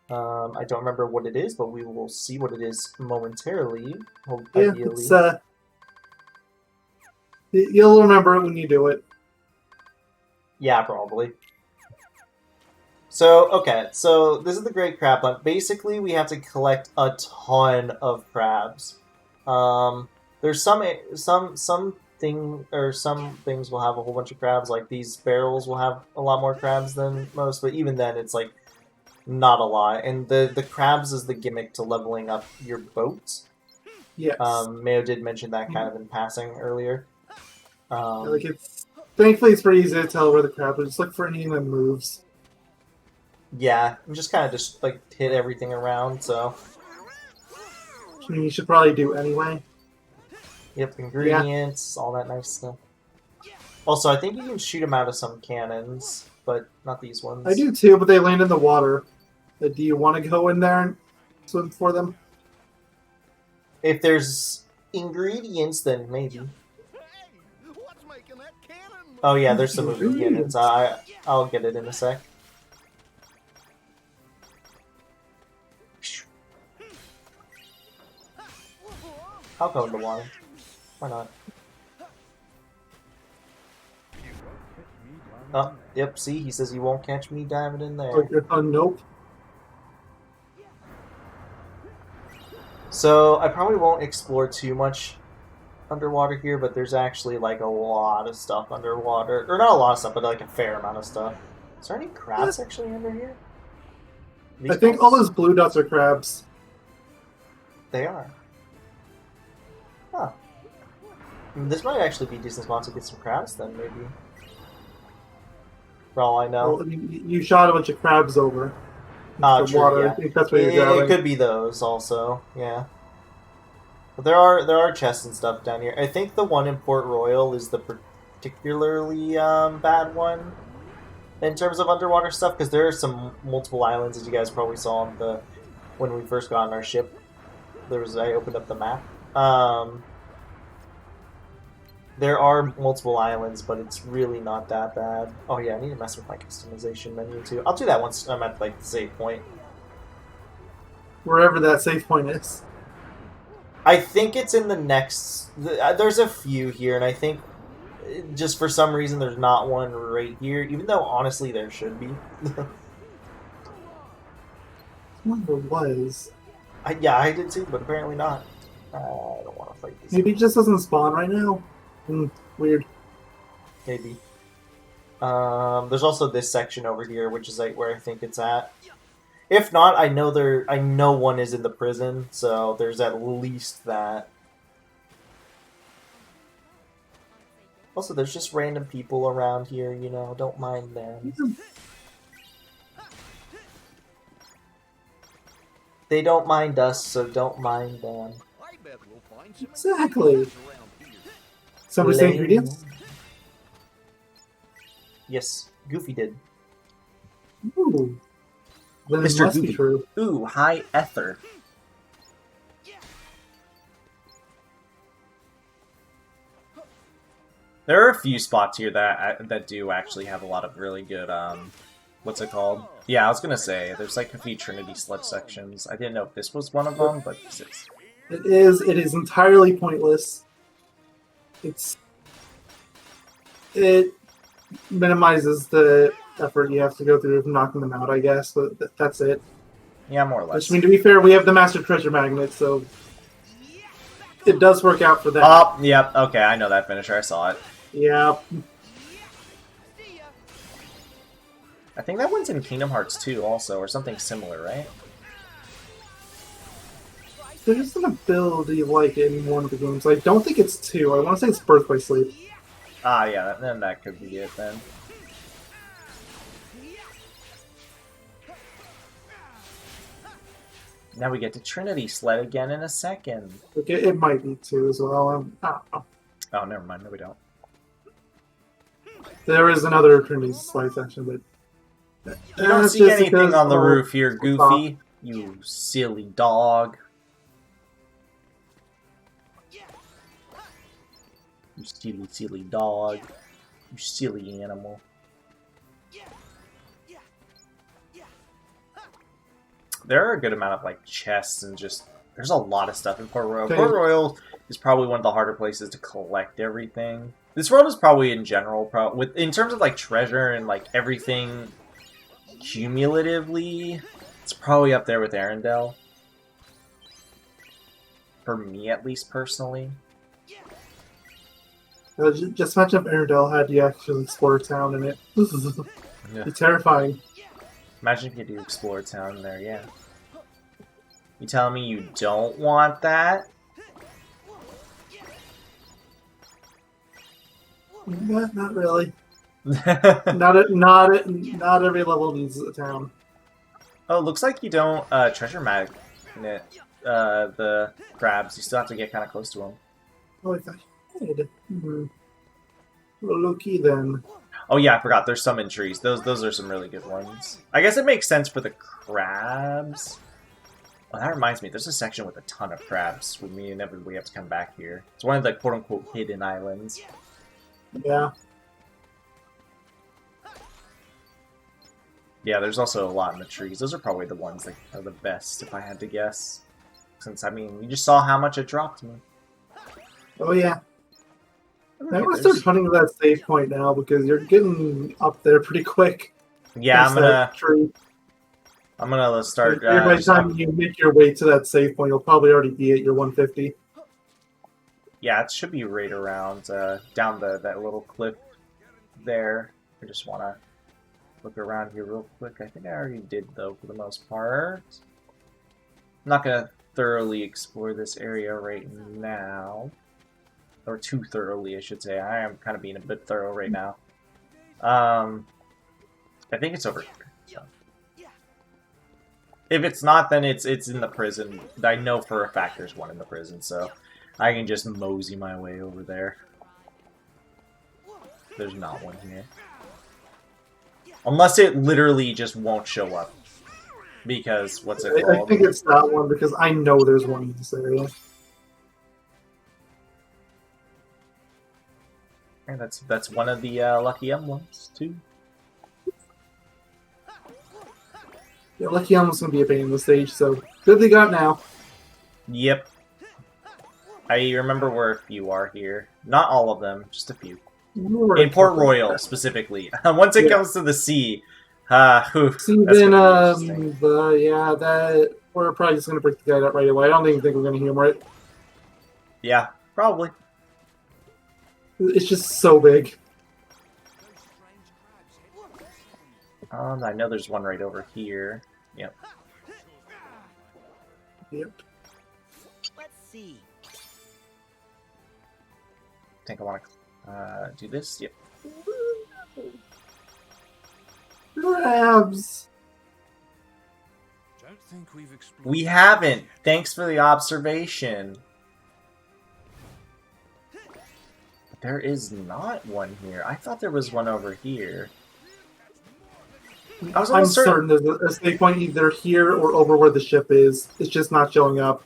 I don't remember what it is, but we will see what it is momentarily. Yeah, Ideally. it's you'll remember it when you do it. Yeah, probably. So, okay, so this is the Great Crab Hunt. Basically, we have to collect a ton of crabs. There's some things will have a whole bunch of crabs. Like these barrels will have a lot more crabs than most, but even then, it's like not a lot. And the crabs is the gimmick to leveling up your boats. Yes. Mayo did mention that kind of in passing earlier. Like thankfully it's pretty easy to tell where the crab is. Just look for anything that moves. Yeah, I'm just kind of just like hit everything around. So, I mean, you should probably do anyway. yep, ingredients, all that nice stuff. Also, I think you can shoot them out of some cannons, but not these ones. I do too, but they land in the water. Do you want to go in there and swim for them? If there's ingredients, then maybe. Oh yeah, there's some moving cannons. I'll get it in a sec. I'll go in the water. Why not? Oh, yep, see, he says you won't catch me diving in there. Like, nope. So, I probably won't explore too much underwater here, but there's actually, like, a lot of stuff underwater. Or not a lot of stuff, but, like, a fair amount of stuff. Is there any crabs actually under here? I think all those blue dots are crabs. They are. Huh. This might actually be a decent spot to get some crabs, then, maybe. For all I know. Well, I mean, you shot a bunch of crabs over Oh, the true, water. yeah. I think that's what you're grabbing. It could be those also, yeah. But there are chests and stuff down here. I think the one in Port Royal is the particularly bad one in terms of underwater stuff, because there are some multiple islands, as you guys probably saw on when we first got on our ship. I opened up the map. There are multiple islands, but it's really not that bad. Oh yeah, I need to mess with my customization menu too. I'll do that once I'm at like the save point. wherever that save point is. I think it's in the next. There's a few here, and I think just for some reason there's not one right here, even though honestly there should be. There was. Yeah, I did too, but apparently not. I don't want to fight this. Maybe it just doesn't spawn right now. Weird. Maybe. There's also this section over here, which is like where I think it's at. If not, I know one is in the prison, so there's at least that. Also, there's just random people around here, you know, don't mind them. They don't mind us, so don't mind them. Exactly. Some of the ingredients? Yes, Goofy did. Ooh. Then it Mr. must be Goofy. true. Ooh, high ether. There are a few spots here that do actually have a lot of really good, what's it called? Yeah, I was gonna say, there's like a few Trinity Sled sections. I didn't know if this was one of them, but this is. It is entirely pointless. It minimizes the effort you have to go through of knocking them out, I guess, but that's it. Yeah, more or less. Which, I mean, to be fair, we have the Master Treasure Magnet, so it does work out for that. Oh, yep, okay, I know that finisher, I saw it. Yeah. I think that one's in Kingdom Hearts 2 also, or something similar, right? There's an ability like it in one of the games. I don't think it's 2. I want to say it's Birth by Sleep. Ah, yeah, then that could be it then. Now we get to Trinity Sled again in a second. Okay, it might be 2 as well. I don't know. Oh, never mind. No, we don't. There is another Trinity Slide section, but You don't see anything on the roof here, Goofy. You silly dog. You silly, silly dog. You silly animal. There are a good amount of like chests and just there's a lot of stuff in Port Royal. Okay. Port Royal is probably one of the harder places to collect everything. This world is probably in general, in terms of like treasure and like everything cumulatively, it's probably up there with Arendelle. For me, at least personally. Just imagine if Arendelle had you actually explore a town in it. Yeah. It's terrifying. Imagine if you do explore a town there, yeah. You telling me you don't want that? Not really. Not every level needs a town. Oh, looks like you don't treasure magnet the crabs. You still have to get kind of close to them. Oh, I thought you did. Well, low-key then. Oh yeah, I forgot. There's some in trees. Those are some really good ones. I guess it makes sense for the crabs. Oh, that reminds me. There's a section with a ton of crabs. We inevitably have to come back here. It's one of the quote-unquote hidden islands. Yeah. Yeah, there's also a lot in the trees. Those are probably the ones that are the best, if I had to guess. Since, I mean, you just saw how much it dropped me. Oh, yeah. Okay, I want to start hunting that save point now because you're getting up there pretty quick. yeah, I'm gonna start. By the time you make your way to that save point, you'll probably already be at your 150. Yeah, it should be right around down that little cliff there. I just want to look around here real quick. I think I already did, though, for the most part. I'm not going to thoroughly explore this area right now. Or too thoroughly, I should say. I am kind of being a bit thorough right now. I think it's over here. So. If it's not, then it's in the prison. I know for a fact there's one in the prison, so I can just mosey my way over there. There's not one here. Unless it literally just won't show up. Because, what's it called? I think it's that one because I know there's one in this area. And that's one of the lucky emblems, too. Yeah, Lucky Elm's gonna be a pain in the stage, so good they got now. Yep. I remember where a few are here. Not all of them, just a few. In Port Royal, specifically. Once it comes to the sea, See, that's then, gonna be interesting. that we're probably just gonna break the guy out right away. I don't even think we're gonna humor it. Yeah, probably. It's just so big. I know there's one right over here. Yep. Yep. Let's see. I think I want to do this. Yep. Crabs. Don't think we've explored. We haven't. Thanks for the observation. But there is not one here. I thought there was one over here. I was I'm almost certain there's a save point either here or over where the ship is. It's just not showing up.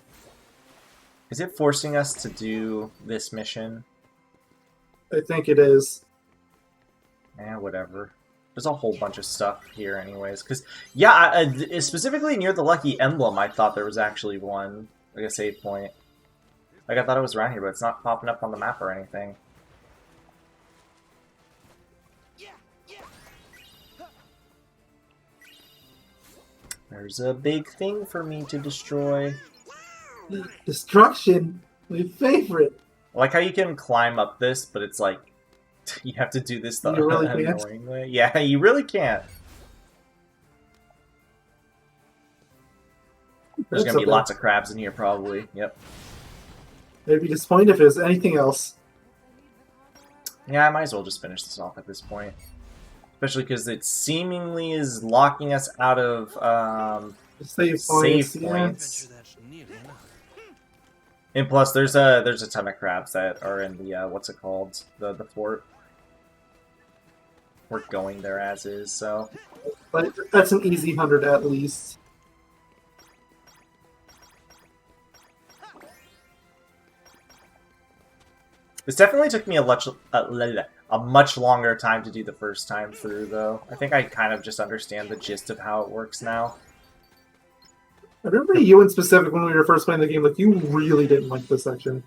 Is it forcing us to do this mission? I think it is. Whatever. There's a whole bunch of stuff here anyways. Because, yeah, specifically near the Lucky Emblem, I thought there was actually one. Like a save point. Like, I thought it was around here, but it's not popping up on the map or anything. There's a big thing for me to destroy. Destruction, my favorite. I like how you can climb up this, but it's like you have to do this the You really can't? annoying way. Yeah, you really can't. There's gonna be lots of crabs in here, probably. Yep. I'd be disappointed if there's anything else. Yeah, I might as well just finish this off at this point. Especially because it seemingly is locking us out of Save save yeah. points. And plus, there's a ton of crabs that are in the what's it called, the fort. We're going there as is, so But that's an easy 100 at least. this definitely took me a much longer time to do the first time through, though. I think I kind of just understand the gist of how it works now. I remember you in specific when we were first playing the game, like you really didn't like this section.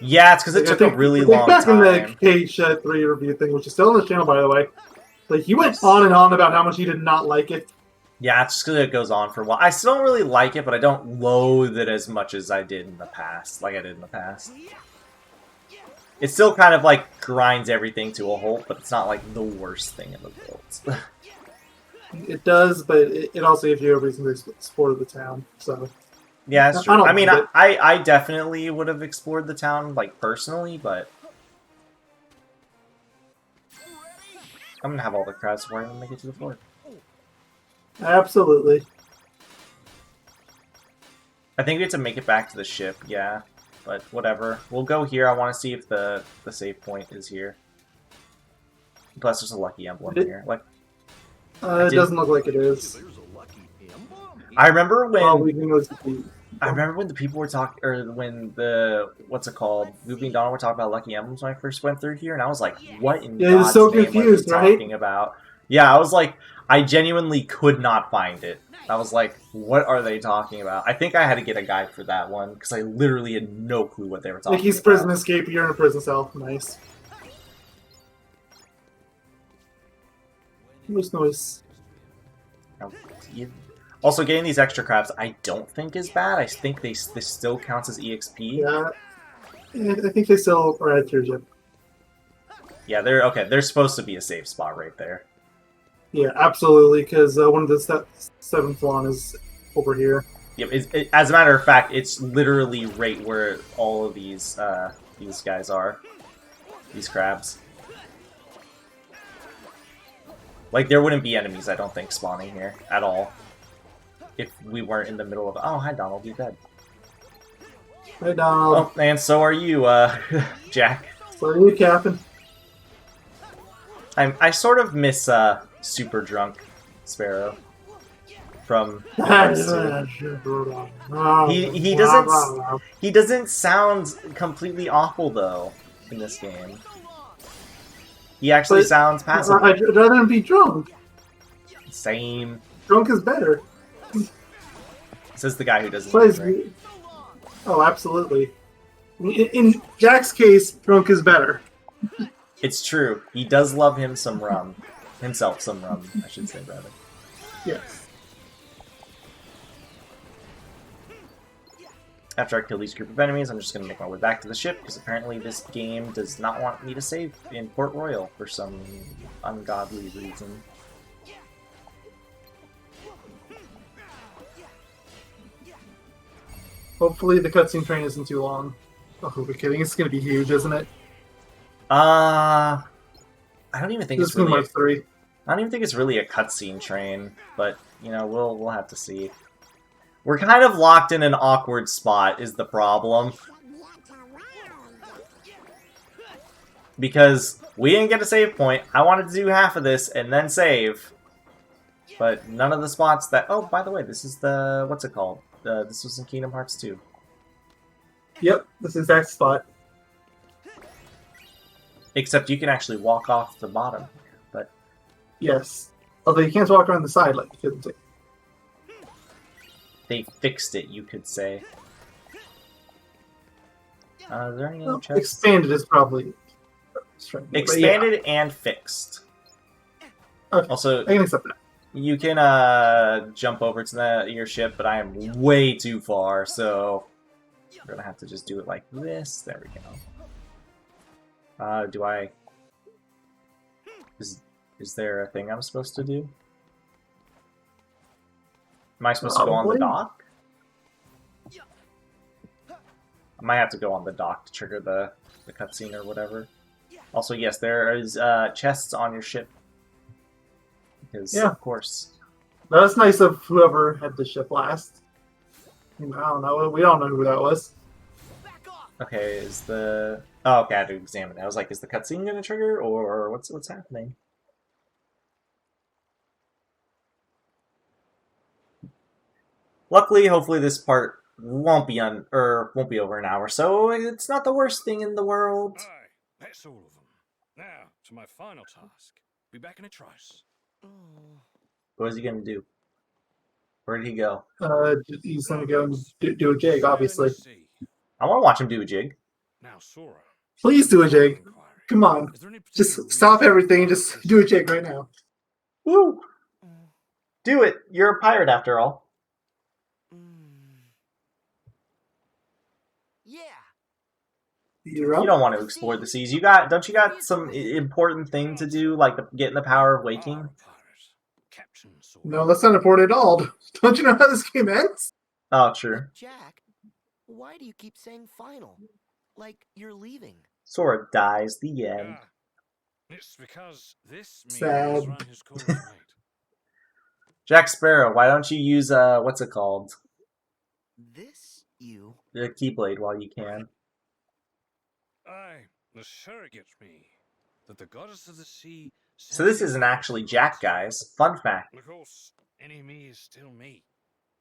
Yeah, it's because it took a really long back time. in the Cage Shed 3 review thing, which is still on the channel, by the way. Like, you went on and on about how much you did not like it. Yeah, it's just because it goes on for a while. I still don't really like it, but I don't loathe it as much as I did in the past. Like I did in the past. It still kind of, like, grinds everything to a halt, but it's not, like, the worst thing in the world. It does, but it also gives you a reason to explore the town, so... Yeah, that's true. I don't I mean, mind it. I definitely would have explored the town, like, personally, but... I'm gonna have all the crowds before I even make it to the fort. Absolutely. I think we have to make it back to the ship, yeah. But whatever. We'll go here. I want to see if the save point is here. Plus, there's a lucky emblem here. Like, It doesn't look like it is. I remember when... Well, we can go see. I remember when the people were talking, or when the, what's it called, Goofy and Donald were talking about Lucky Emblems when I first went through here, and I was like, what in Yeah, you're God's so name confused, are they talking about? Yeah, I was like, I genuinely could not find it. I was like, what are they talking about? I think I had to get a guide for that one, because I literally had no clue what they were talking about. Mickey's prison escape, you're in a prison cell. Nice. Noise. Oh, also, getting these extra crabs, I don't think is bad. I think this still counts as EXP. Yeah. I think they still are at your gym. Yeah, they're okay. There's supposed to be a safe spot right there. Yeah, absolutely, because one of the seventh one is over here. Yep. As a matter of fact, it's literally right where all of these guys are. These crabs. Like, there wouldn't be enemies, I don't think, spawning here at all. If we weren't in the middle of... Oh, hi, Donald. You're dead. Hey, Donald. Oh, and so are you, Jack. So are you, Captain? I sort of miss, super drunk Sparrow. From... He doesn't sound completely awful, though, in this game. He actually sounds passive. I'd rather than be drunk. Same. Drunk is better. Says the guy who doesn't But drink. oh, absolutely. In Jack's case, drunk is better. It's true. He does love him some rum. Himself some rum, I should say, rather. Yes. After I kill these group of enemies, I'm just going to make my way back to the ship, because apparently this game does not want me to save in Port Royal for some ungodly reason. Hopefully the cutscene train isn't too long. Oh, we're kidding. It's going to be huge, isn't it? I don't even think This it's is really. Mark 3. I don't even think it's really a cutscene train, but you know, we'll have to see. We're kind of locked in an awkward spot, is the problem. Because we didn't get a save point. I wanted to do half of this and then save. But none of the spots that... Oh, by the way, this is the... What's it called? This was in Kingdom Hearts 2. Yep, this exact spot. Except you can actually walk off the bottom. But Yes. Although you can't walk around the side like you couldn't. they fixed it, you could say. Is there any other Well, chests? expanded is probably... Expanded and fixed. Okay, Also, I can accept that. you can jump over to your ship, but I am way too far, so we're gonna have to just do it like this. There we go. Do I? Is there a thing I'm supposed to do? Am I supposed to go on the Probably. dock? I might have to go on the dock to trigger the cutscene or whatever. Also, yes, there is chests on your ship. Because, Yeah. of course. That was nice of whoever had the ship last. I don't know. We don't know who that was. Okay, is the... Oh, okay, I had to examine it. I was like, is the cutscene gonna trigger, or what's happening? Luckily, hopefully this part won't be won't be over an hour, so it's not the worst thing in the world. Aye, that's all of them. Now, to my final task. Be back in a trice. What is he gonna do? Where did he go? He's gonna go and do a jig, obviously. I want to watch him do a jig. Now, Sora. Please do a jig. Come on. Is there any Just particular stop reason everything and why just this- do a jig right now. Woo! Do it! You're a pirate after all. Yeah. You're You up. don't want to explore the seas. Don't you got some important thing to do, like getting the power of waking? Our pirate, Captain Sora. No, that's not important at all. Don't you know how this game ends? Oh, true. Jack, why do you keep saying final? Like you're leaving. Sora dies. The end. Ah, it's because this Sad. means right his call tonight. Jack Sparrow, why don't you use what's it called? This you. The Keyblade while you can. Aye, the surrogate me. That the goddess of the sea. So this isn't actually Jack, guys. Fun fact. Of course, any me is still me.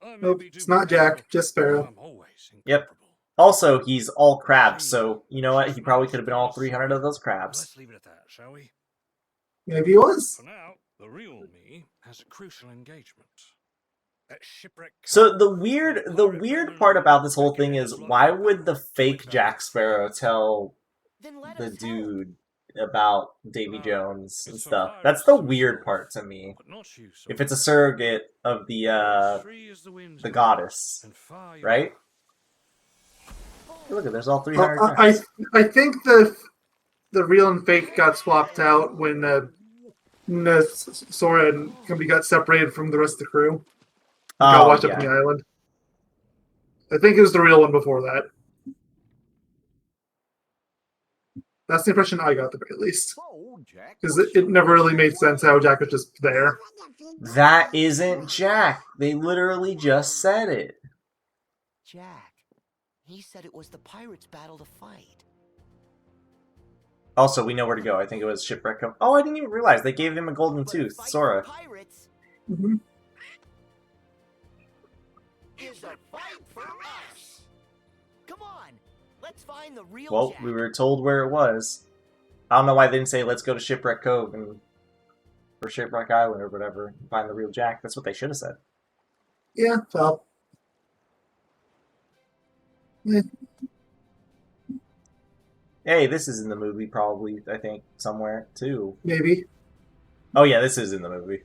I may Nope, be it's not Jack, Jupiter, just Sparrow. but I'm always Yep. incomparable. Also, he's all crabs, so you know what? He probably could have been all 300 of those crabs. Let's leave it at that, shall we? Maybe he was. For now, the real me has a crucial engagement. At Shipwreck So Cove, the weird part about this whole thing is, why would the fake Jack Sparrow tell Then let the us help. dude about Davy Jones and It's for stuff? pirates That's the to weird explore, part to me. but not you, If Sora. it's a surrogate of the Free as the wind the blows, goddess, and far you right? go. Look at there's all Well, 300 I crabs. I think the real and fake got swapped out when Sora and Gumby got separated from the rest of the crew. Got Oh, washed up on the island. I think it was the real one before that. That's the impression I got, at the very least. Because it never really made sense how Jack was just there. That isn't Jack. They literally just said it. Jack, he said it was the pirates' battle to fight. Also, we know where to go. I think it was Shipwreck Cove. Oh, I didn't even realize they gave him a golden But tooth. fight Sora. for pirates Mm-hmm. is a fight for us. Come on, let's find the real Well, Jack. we were told where it was. I don't know why they didn't say let's go to Shipwreck Cove or Shipwreck Island or whatever and find the real Jack. That's what they should have said. Yeah, well. Eh, Hey, this is in the movie probably, I think, somewhere, too. maybe. Oh yeah, this is in the movie.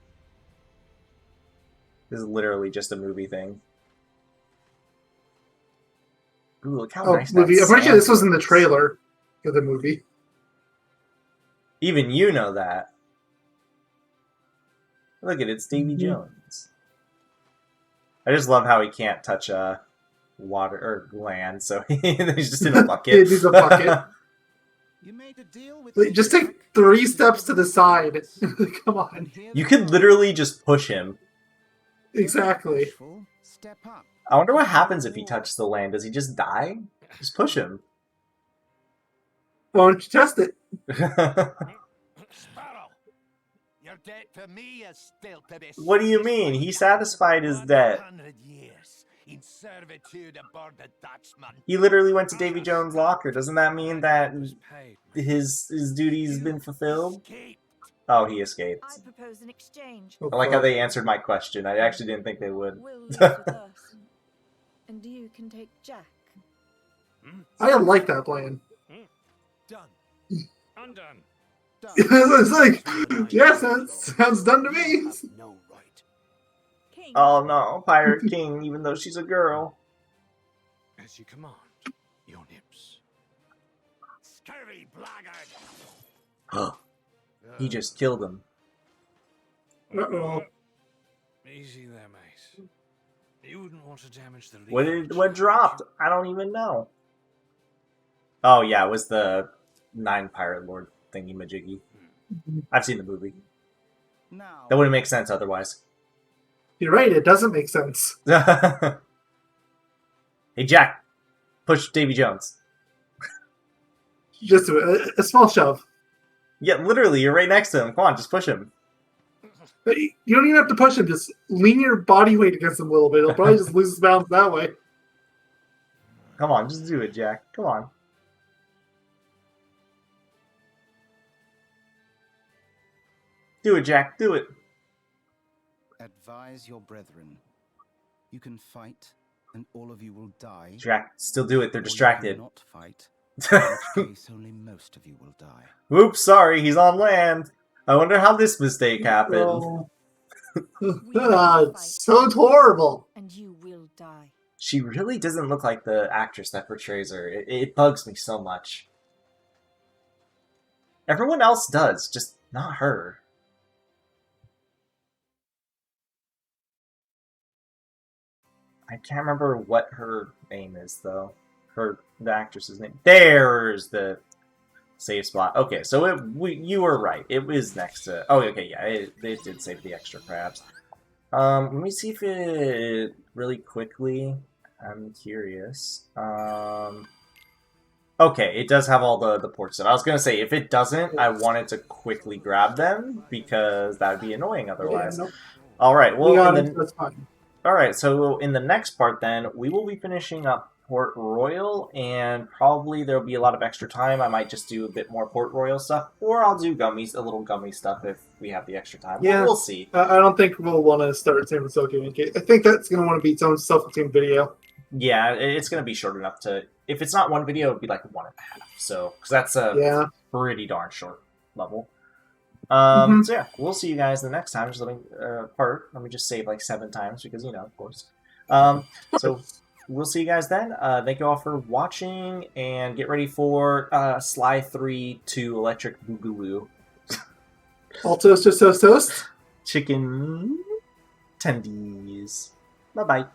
This is literally just a movie thing. Ooh, look how Oh, nice movie. that I'm pretty sure this was in the looks. trailer of the movie. Even you know that. Look at it, it's Davy Jones. I just love how he can't touch water or land, so he's just in a bucket. It is a bucket. You made a deal with Like, just take 3 steps to the side. Come on. You could literally just push him. Exactly. Step up. I wonder what happens if he touches the land. Does he just die? Just push him. Why don't you test it? Sparrow! Your debt to me is still to be. What do you mean? He satisfied his debt. 100 years in servitude aboard the Dutchman. He literally went to Davy Jones' locker. Doesn't that mean that Was paid. his duty's been fulfilled? Escape. Oh, he escaped. I propose an exchange. I like how they answered my question. I actually didn't think they would. Will lives with us, and you can take Jack. I like that plan. Done. Undone. Done. It's like, yes, that sounds done to me. Have no right. King. Oh no, Pirate King, even though she's a girl. As you command. Your nips. Scurvy blackguard. He just killed him. Uh-oh. Easy there, mate. You wouldn't want to damage the What dropped? I don't even know. Oh yeah, it was the 9 Pirate Lord thingy majiggy. I've seen the movie. Now. That wouldn't make sense otherwise. You're right, it doesn't make sense. Hey Jack, push Davy Jones. Just a small shove. Yeah, literally, you're right next to him. Come on, just push him. But you don't even have to push him, just lean your body weight against him a little bit. He'll probably just lose his balance that way. Come on, just do it, Jack. Come on. Do it, Jack. Do it. Advise your brethren. You can fight, and all of you will die. Jack, still do it. They're or you distracted. cannot fight. In which case, only most of you will die. Oops, sorry, he's on land. I wonder how this mistake happened. Oh. It's so horrible. And you will die. She really doesn't look like the actress that portrays her. It bugs me so much. Everyone else does, just not her. I can't remember what her name is, though. The actress's name. There's the save spot. Okay, so you were right. It was next to... Oh, okay, yeah, it did save the extra crabs. Let me see if it... Really quickly... I'm curious. Okay, it does have all the port stuff. I was going to say, if it doesn't, I wanted to quickly grab them, because that would be annoying otherwise. Yeah, nope. Alright, well... We got it, that's fine. Alright, so in the next part then, we will be finishing up Port Royal, and probably there'll be a lot of extra time. I might just do a bit more Port Royal stuff, or I'll do gummies, a little gummy stuff if we have the extra time. Yeah. We'll see. I don't think we'll want to start San Francisco. I think that's going to want to be its own self-contained video. Yeah, it's going to be short enough to... If it's not one video, it'd be like 1.5. So, because that's a Yeah. pretty darn short level. Mhm. So yeah, we'll see you guys the next time. Just let me just save like 7 times because, you know, of course. So we'll see you guys then. Thank you all for watching, and get ready for Sly 3 to Electric Boogaloo. All toast, toast, toast, toast. Chicken tendies. Bye-bye.